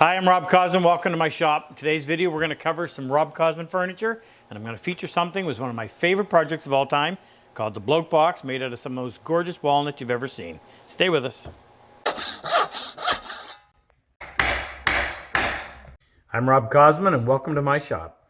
Hi, I'm Rob Cosman. Welcome to my shop. Today's video, we're going to cover some Rob Cosman furniture, and I'm going to feature something with one of my favorite projects of all time called the Bloke Box, made out of some of the most gorgeous walnut you've ever seen. Stay with us. I'm Rob Cosman, and welcome to my shop.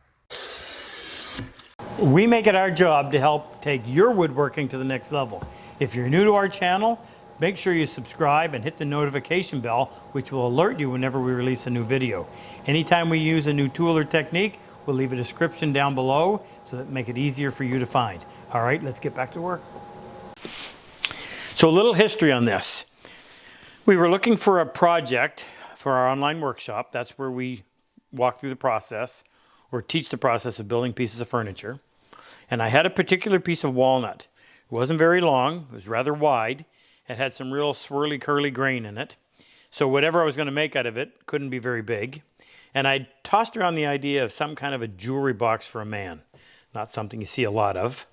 We make it our job to help take your woodworking to the next level. If you're new to our channel, make sure you subscribe and hit the notification bell, which will alert you whenever we release a new video. Anytime we use a new tool or technique, we'll leave a description down below so that make it easier for you to find. All right, let's get back to work. So a little history on this. We were looking for a project for our online workshop. That's where we walk through the process or teach the process of building pieces of furniture. And I had a particular piece of walnut. It wasn't very long, it was rather wide. It had some real swirly, curly grain in it. So whatever I was going to make out of it couldn't be very big. And I tossed around the idea of some kind of a jewelry box for a man. Not something you see a lot of.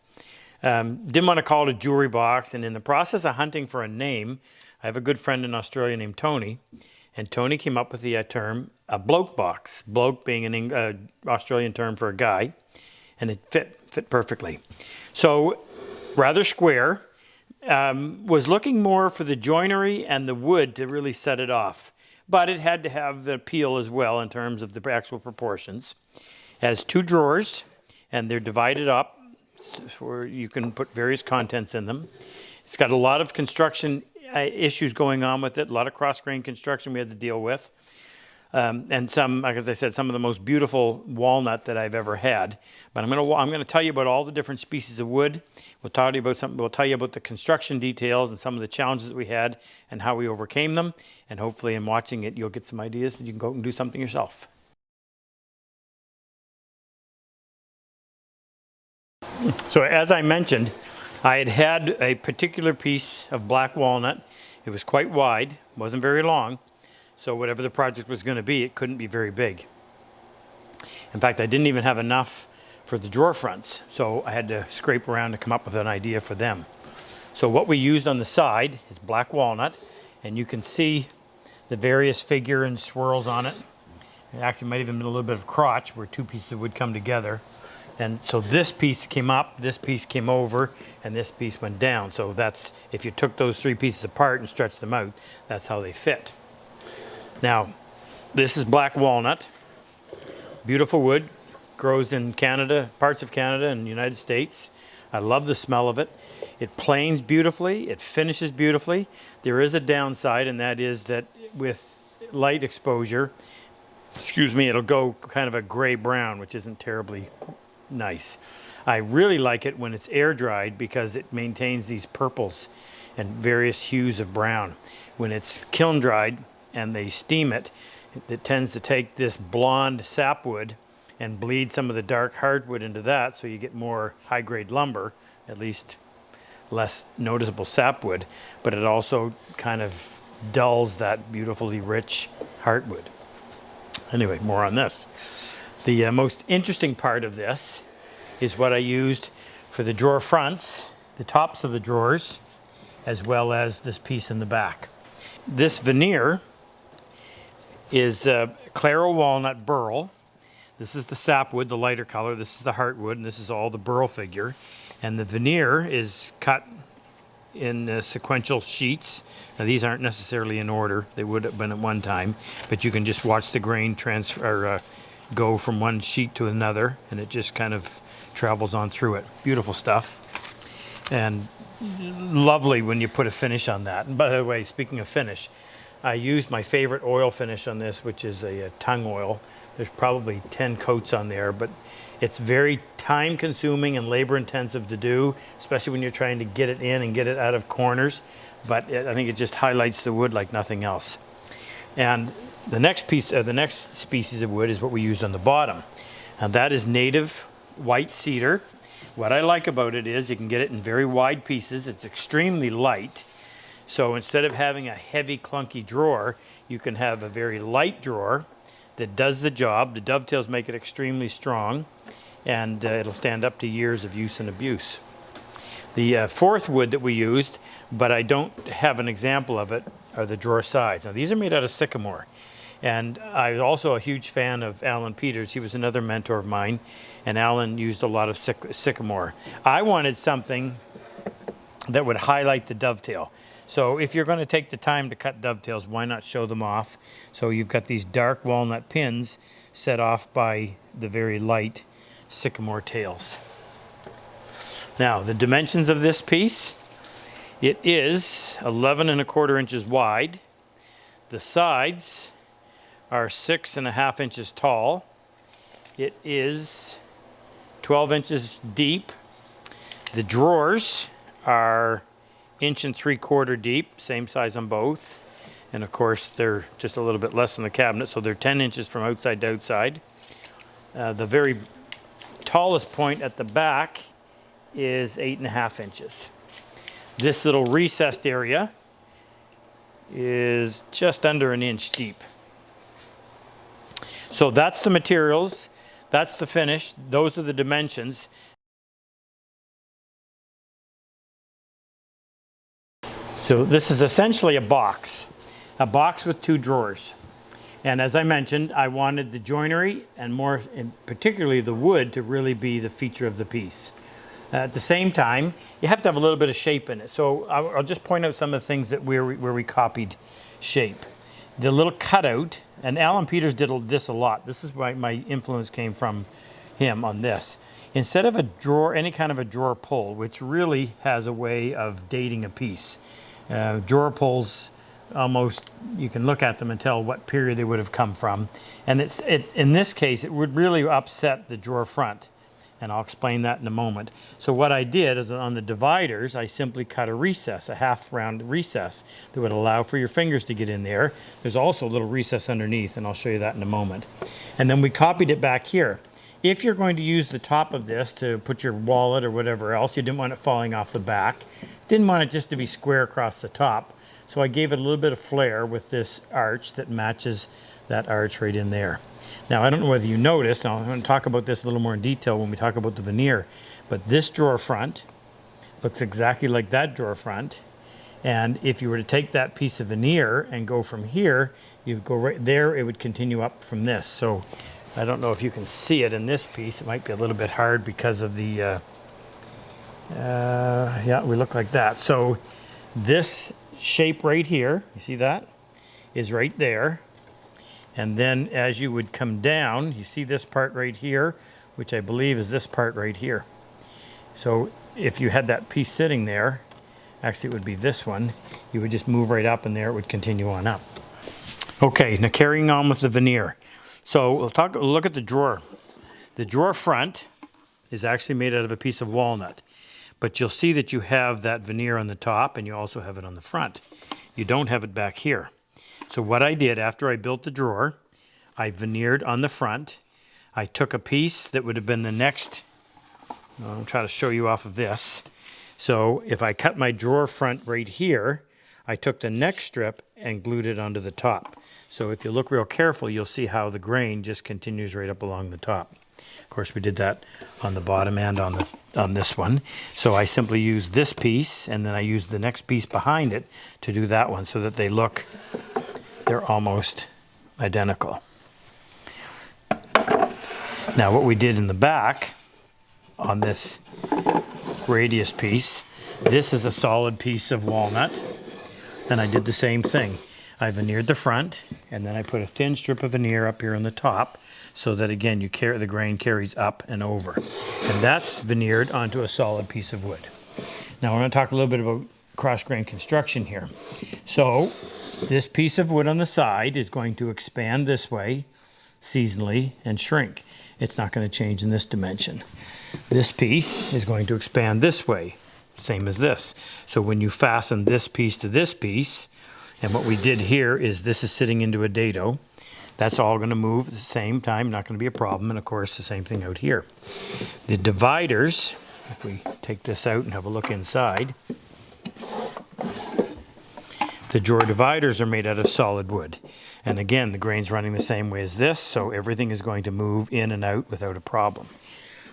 Didn't want to call it a jewelry box. And in the process of hunting for a name, I have a good friend in Australia named Tony. And Tony came up with the term, a bloke box. Bloke being an Australian term for a guy. And it fit perfectly. So rather square. Was looking more for the joinery and the wood to really set it off. But it had to have the appeal as well in terms of the actual proportions. It has two drawers, and they're divided up where you can put various contents in them. It's got a lot of construction issues going on with it, a lot of cross-grain construction we had to deal with. And some, like as I said, some of the most beautiful walnut that I've ever had. But I'm going to tell you about all the different species of wood. We'll tell you about We'll tell you about the construction details and some of the challenges that we had and how we overcame them. And hopefully, in watching it, you'll get some ideas that you can go and do something yourself. So, as I mentioned, I had a particular piece of black walnut. It was quite wide, wasn't very long. So whatever the project was going to be, it couldn't be very big. In fact, I didn't even have enough for the drawer fronts, so I had to scrape around to come up with an idea for them. So what we used on the side is black walnut, and you can see the various figure and swirls on it. It actually might even be a little bit of crotch where two pieces of wood come together. And so this piece came up, this piece came over, and this piece went down. So that's, if you took those three pieces apart and stretched them out, that's how they fit. Now, this is black walnut, beautiful wood, grows in Canada, parts of Canada and the United States. I love the smell of it. It planes beautifully, it finishes beautifully. There is a downside, and that is that with light exposure, it'll go kind of a gray-brown, which isn't terribly nice. I really like it when it's air dried because it maintains these purples and various hues of brown. When it's kiln dried, and they steam it, it tends to take this blonde sapwood and bleed some of the dark hardwood into that, so you get more high-grade lumber, at least less noticeable sapwood, but it also kind of dulls that beautifully rich heartwood. Anyway, more on this. The most interesting part of this is what I used for the drawer fronts, the tops of the drawers, as well as this piece in the back. This veneer is Claro walnut burl. This is the sapwood, the lighter color. This is the heartwood, and this is all the burl figure. And the veneer is cut in sequential sheets. Now, these aren't necessarily in order. They would have been at one time, but you can just watch the grain transfer, go from one sheet to another, and it just kind of travels on through it. Beautiful stuff, and lovely when you put a finish on that. And by the way, speaking of finish, I used my favorite oil finish on this, which is a tung oil. There's probably 10 coats on there, but it's very time consuming and labor intensive to do, especially when you're trying to get it in and get it out of corners. But I think it just highlights the wood like nothing else. And the next species of wood is what we used on the bottom. And that is native white cedar. What I like about it is you can get it in very wide pieces. It's extremely light. So instead of having a heavy, clunky drawer, you can have a very light drawer that does the job. The dovetails make it extremely strong, and it'll stand up to years of use and abuse. The fourth wood that we used, but I don't have an example of it, are the drawer sides. Now these are made out of sycamore, And I was also a huge fan of Alan Peters. He was another mentor of mine, and Alan used a lot of sycamore. I wanted something that would highlight the dovetail. So if you're going to take the time to cut dovetails, why not show them off? So you've got these dark walnut pins set off by the very light sycamore tails. Now, the dimensions of this piece, it is 11 1/4 inches wide. The sides are 6.5 inches tall. It is 12 inches deep. The drawers are 1 3/4 deep, same size on both. And of course, they're just a little bit less than the cabinet, so they're 10 inches from outside to outside. The very tallest point at the back is 8.5 inches. This little recessed area is just under 1 inch deep. So that's the materials, that's the finish, those are the dimensions. So this is essentially a box with 2 drawers. And as I mentioned, I wanted the joinery and more, and particularly the wood, to really be the feature of the piece. At the same time, you have to have a little bit of shape in it. So I'll just point out some of the things that where we copied shape. The little cutout, and Alan Peters did this a lot. This is why my influence came from him on this. Instead of a drawer, any kind of a drawer pull, which really has a way of dating a piece. Drawer pulls, almost, you can look at them and tell what period they would have come from. And in this case, it would really upset the drawer front. And I'll explain that in a moment. So what I did is on the dividers, I simply cut a recess, a half round recess that would allow for your fingers to get in there. There's also a little recess underneath, and I'll show you that in a moment. And then we copied it back here. If you're going to use the top of this to put your wallet or whatever else, you didn't want it falling off the back. Didn't want it just to be square across the top. So I gave it a little bit of flair with this arch that matches that arch right in there. Now, I don't know whether you noticed, and I'm going to talk about this a little more in detail when we talk about the veneer, but this drawer front looks exactly like that drawer front. And if you were to take that piece of veneer and go from here, you'd go right there, it would continue up from this. So I don't know if you can see it in this piece. It might be a little bit hard because of the, yeah, we look like that. So this shape right here, you see that, is right there. And then as you would come down, you see this part right here, which I believe is this part right here. So if you had that piece sitting there, actually it would be this one, you would just move right up and there it would continue on up. Okay, now carrying on with the veneer. So we'll look at the drawer. The drawer front is actually made out of a piece of walnut, but you'll see that you have that veneer on the top and you also have it on the front. You don't have it back here. So what I did after I built the drawer, I veneered on the front. I took a piece that would have been the next, I'll try to show you off of this. So if I cut my drawer front right here, I took the next strip and glued it onto the top. So if you look real careful, you'll see how the grain just continues right up along the top. Of course, we did that on the bottom and on this one. So I simply used this piece, and then I used the next piece behind it to do that one so that they're almost identical. Now what we did in the back on this radius piece, this is a solid piece of walnut, and I did the same thing. I veneered the front, and then I put a thin strip of veneer up here on the top so that again the grain carries up and over. And that's veneered onto a solid piece of wood. Now we're going to talk a little bit about cross-grain construction here. So this piece of wood on the side is going to expand this way seasonally and shrink. It's not going to change in this dimension. This piece is going to expand this way, same as this. So when you fasten this piece to this piece, and what we did here is this is sitting into a dado, that's all going to move at the same time, not going to be a problem. And of course, the same thing out here. The dividers, if we take this out and have a look inside, the drawer dividers are made out of solid wood. And again, the grain's running the same way as this, so everything is going to move in and out without a problem.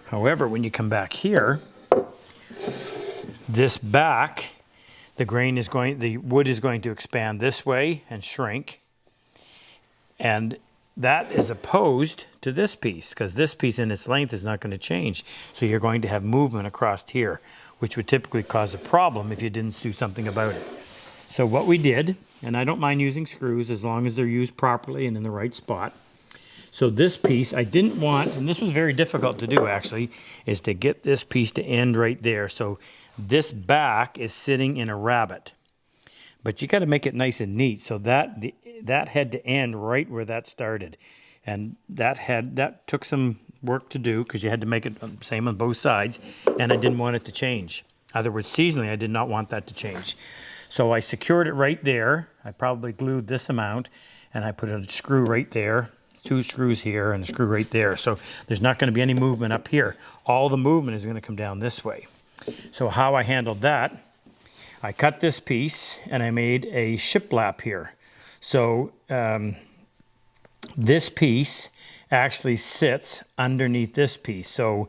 However, when you come back here, this back, the wood is going to expand this way and shrink. And that is opposed to this piece, because this piece in its length is not going to change. So you're going to have movement across here, which would typically cause a problem if you didn't do something about it. So what we did, and I don't mind using screws as long as they're used properly and in the right spot. So this piece I didn't want, and this was very difficult to do actually, is to get this piece to end right there. So this back is sitting in a rabbet. But you got to make it nice and neat, so that had to end right where that started, and that took some work to do because you had to make it the same on both sides, and I didn't want it to change. In other words, seasonally, I did not want that to change. So I secured it right there. I probably glued this amount, and I put a screw right there, 2 screws here, and a screw right there. So there's not going to be any movement up here. All the movement is going to come down this way. So how I handled that, I cut this piece and I made a shiplap here. So this piece actually sits underneath this piece. So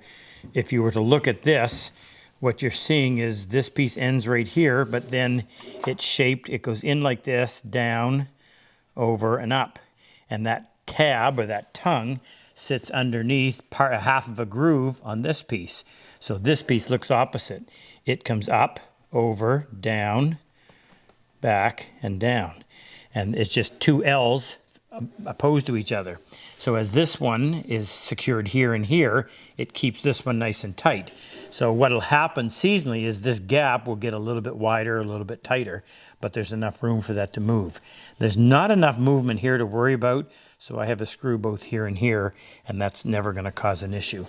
if you were to look at this, what you're seeing is this piece ends right here, but then it's shaped, it goes in like this, down, over, and up. And that tab, or that tongue, sits underneath half of a groove on this piece. So this piece looks opposite. It comes up, over, down, back, and down. And it's just 2 L's opposed to each other. So as this one is secured here and here, it keeps this one nice and tight. So what'll happen seasonally is this gap will get a little bit wider, a little bit tighter, but there's enough room for that to move. There's not enough movement here to worry about, so I have a screw both here and here, and that's never going to cause an issue.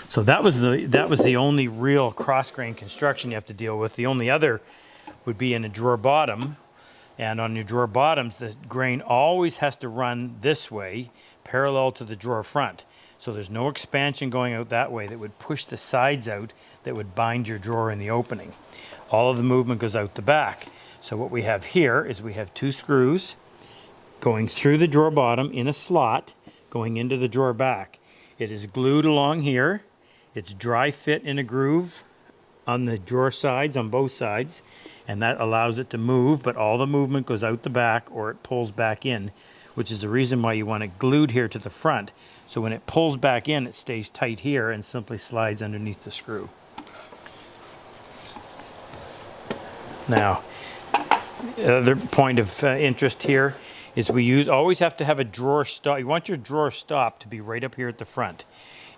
So that was the only real cross-grain construction you have to deal with. The only other would be in a drawer bottom. And on your drawer bottoms, the grain always has to run this way, parallel to the drawer front. So there's no expansion going out that way that would push the sides out that would bind your drawer in the opening. All of the movement goes out the back. So what we have here is we have 2 screws going through the drawer bottom in a slot going into the drawer back. It is glued along here. It's dry fit in a groove on the drawer sides, on both sides, and that allows it to move, but all the movement goes out the back or it pulls back in, which is the reason why you want it glued here to the front. So when it pulls back in, it stays tight here and simply slides underneath the screw. Now, the other point of interest here is we always have to have a drawer stop. You want your drawer stop to be right up here at the front.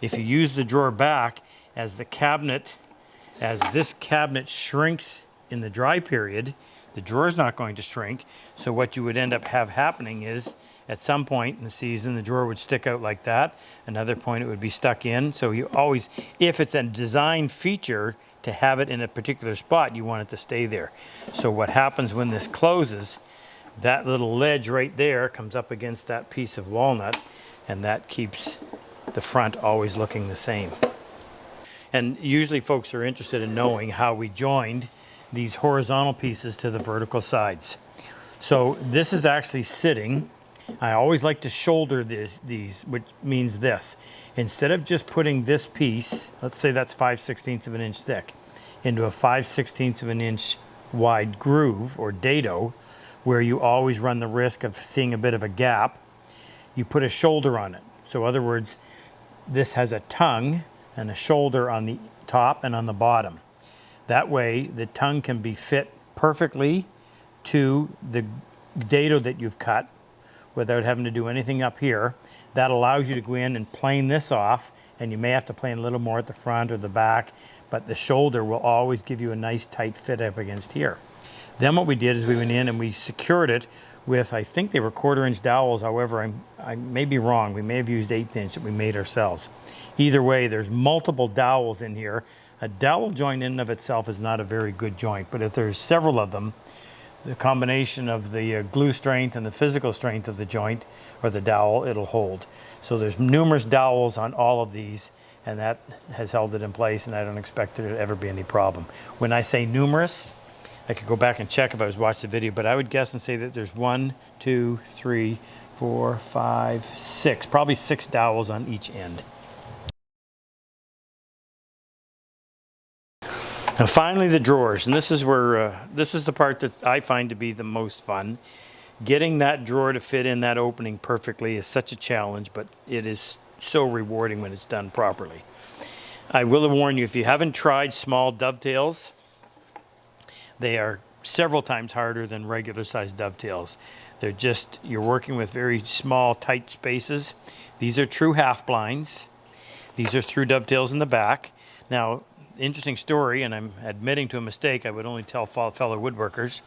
If you use the drawer back, as this cabinet shrinks in the dry period, the drawer's not going to shrink. So what you would end up happening is, at some point in the season, the drawer would stick out like that. Another point, it would be stuck in. So you always, if it's a design feature to have it in a particular spot, you want it to stay there. So what happens when this closes, that little ledge right there comes up against that piece of walnut, and that keeps the front always looking the same. And usually folks are interested in knowing how we joined these horizontal pieces to the vertical sides. So this is actually sitting. I always like to shoulder these, which means this. Instead of just putting this piece, let's say that's 5/16 of an inch thick, into a 5/16 of an inch wide groove or dado, where you always run the risk of seeing a bit of a gap, you put a shoulder on it. So in other words, this has a tongue and a shoulder on the top and on the bottom. That way the tongue can be fit perfectly to the dado that you've cut without having to do anything up here. That allows you to go in and plane this off, and you may have to plane a little more at the front or the back, but the shoulder will always give you a nice tight fit up against here. Then what we did is we went in and we secured it with, I think they were 1/4 inch dowels. However, I may be wrong. We may have used 1/8 inch that we made ourselves. Either way, there's multiple dowels in here. A dowel joint in and of itself is not a very good joint, but if there's several of them, the combination of the glue strength and the physical strength of the joint or the dowel, it'll hold. So there's numerous dowels on all of these, and that has held it in place, and I don't expect there to ever be any problem. When I say numerous, I could go back and check if I was watching the video, but I would guess and say that there's 1, 2, 3, 4, 5, 6, probably 6 dowels on each end. Now finally the drawers, and this is where this is the part that I find to be the most fun, Getting that drawer to fit in that opening perfectly is such a challenge, but it is so rewarding when it's done properly. I will warn you, if you haven't tried small dovetails, they are several times harder than regular sized dovetails. They're just, you're working with very small, tight spaces. These are true half blinds. These are through dovetails in the back. Now, interesting story, and I'm admitting to a mistake I would only tell fellow woodworkers.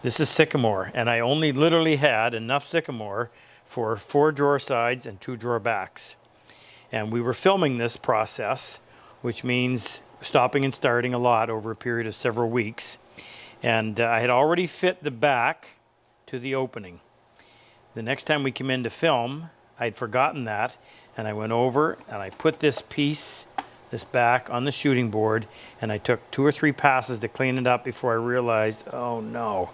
This is sycamore, and I only literally had enough sycamore for 4 drawer sides and 2 drawer backs. And we were filming this process, which means stopping and starting a lot over a period of several weeks. And I had already fit the back to the opening. The next time we came in to film, I'd forgotten that, and I went over and I put this piece, this back, on the shooting board, and I took 2 or 3 passes to clean it up before I realized, oh no,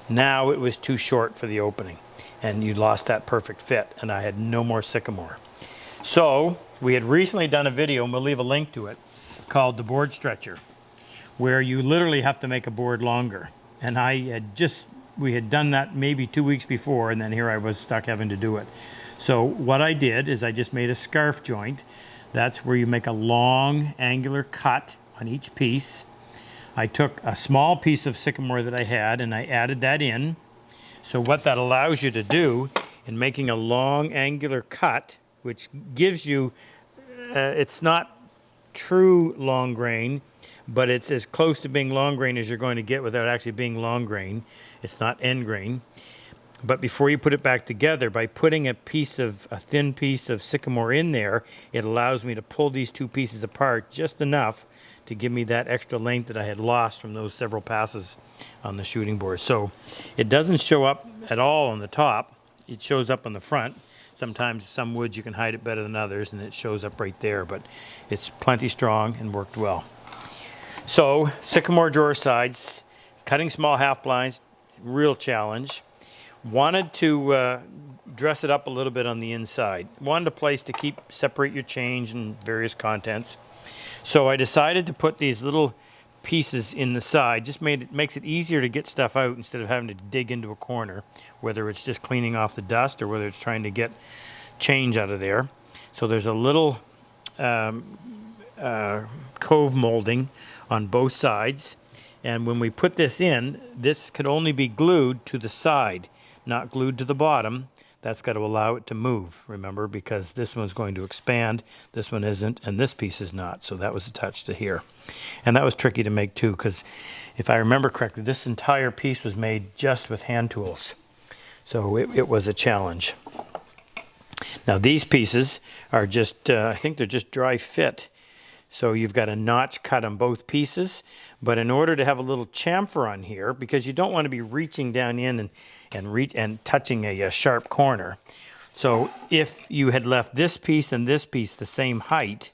now it was too short for the opening, and you lost that perfect fit, and I had no more sycamore. So we had recently done a video, and we'll leave a link to it, called the board stretcher, where you literally have to make a board longer. And we had done that maybe 2 weeks before, and then here I was stuck having to do it. So what I did is I just made a scarf joint. That's where you make a long angular cut on each piece. I took a small piece of sycamore that I had and I added that in. So what that allows you to do in making a long angular cut, which gives you, it's not true long grain, but it's as close to being long grain as you're going to get without actually being long grain. It's not end grain. But before you put it back together, by putting a thin piece of sycamore in there, it allows me to pull these 2 pieces apart just enough to give me that extra length that I had lost from those several passes on the shooting board. So it doesn't show up at all on the top. It shows up on the front. Sometimes some woods you can hide it better than others, and it shows up right there, but it's plenty strong and worked well. So sycamore drawer sides, cutting small half blinds, real challenge. Wanted to dress it up a little bit on the inside. Wanted a place to separate your change and various contents. So I decided to put these little pieces in the side. Just makes it easier to get stuff out instead of having to dig into a corner, whether it's just cleaning off the dust or whether it's trying to get change out of there. So there's a little cove molding on both sides. And when we put this in, this could only be glued to the side, not glued to the bottom. That's got to allow it to move, remember, because this one's going to expand, this one isn't, and this piece is not. So that was attached to here. And that was tricky to make too, because if I remember correctly, this entire piece was made just with hand tools. So it was a challenge. Now these pieces are just, I think they're just dry fit. So you've got a notch cut on both pieces, but in order to have a little chamfer on here, because you don't want to be reaching down in and touching a sharp corner. So if you had left this piece and this piece the same height,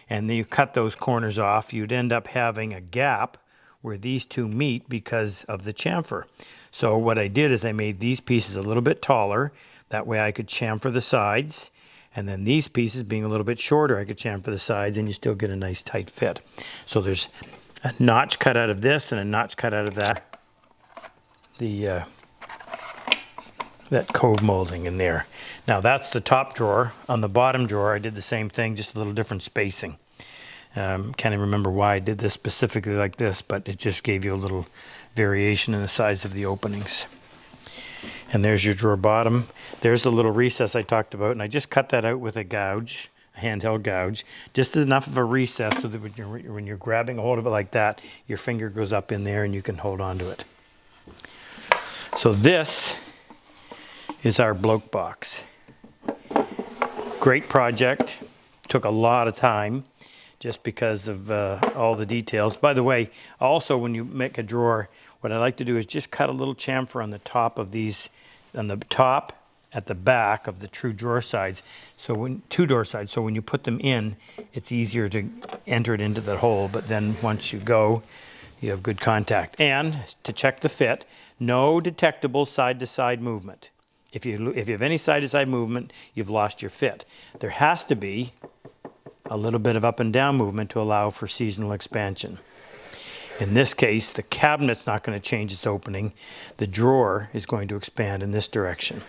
and then you cut those corners off, you'd end up having a gap where these two meet because of the chamfer. So what I did is I made these pieces a little bit taller. That way I could chamfer the sides. And then these pieces being a little bit shorter, I could chamfer the sides and you still get a nice tight fit. So there's a notch cut out of this and a notch cut out of that. That cove molding in there. Now that's the top drawer. On the bottom drawer, I did the same thing, just a little different spacing. Can't even remember why I did this specifically like this, but it just gave you a little variation in the size of the openings. And there's your drawer bottom. There's the little recess I talked about, and I just cut that out with a gouge, a handheld gouge, just enough of a recess so that when you're grabbing a hold of it like that, your finger goes up in there and you can hold on to it. So this is our bloke box. Great project. Took a lot of time just because of all the details. By the way, also when you make a drawer, what I like to do is just cut a little chamfer on the top of these, on the top at the back of the true drawer sides. So two drawer sides. So when you put them in, it's easier to enter it into the hole. But then once you go, you have good contact. And to check the fit, no detectable side-to-side movement. If you have any side-to-side movement, you've lost your fit. There has to be a little bit of up and down movement to allow for seasonal expansion. In this case, the cabinet's not going to change its opening. The drawer is going to expand in this direction.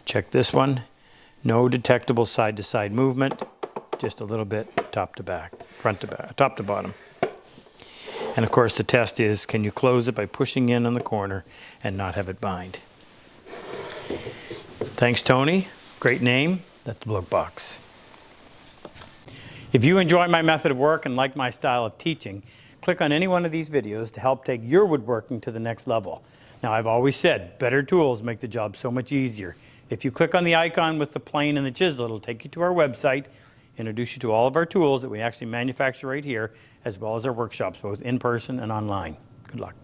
Check this one. No detectable side-to-side movement, just a little bit top to back, front to back, top to bottom. And of course the test is, can you close it by pushing in on the corner and not have it bind? Thanks, Tony. Great name. That's the Bloke Box. If you enjoy my method of work and like my style of teaching, click on any one of these videos to help take your woodworking to the next level. Now, I've always said, better tools make the job so much easier. If you click on the icon with the plane and the chisel, it'll take you to our website, introduce you to all of our tools that we actually manufacture right here, as well as our workshops, both in person and online. Good luck.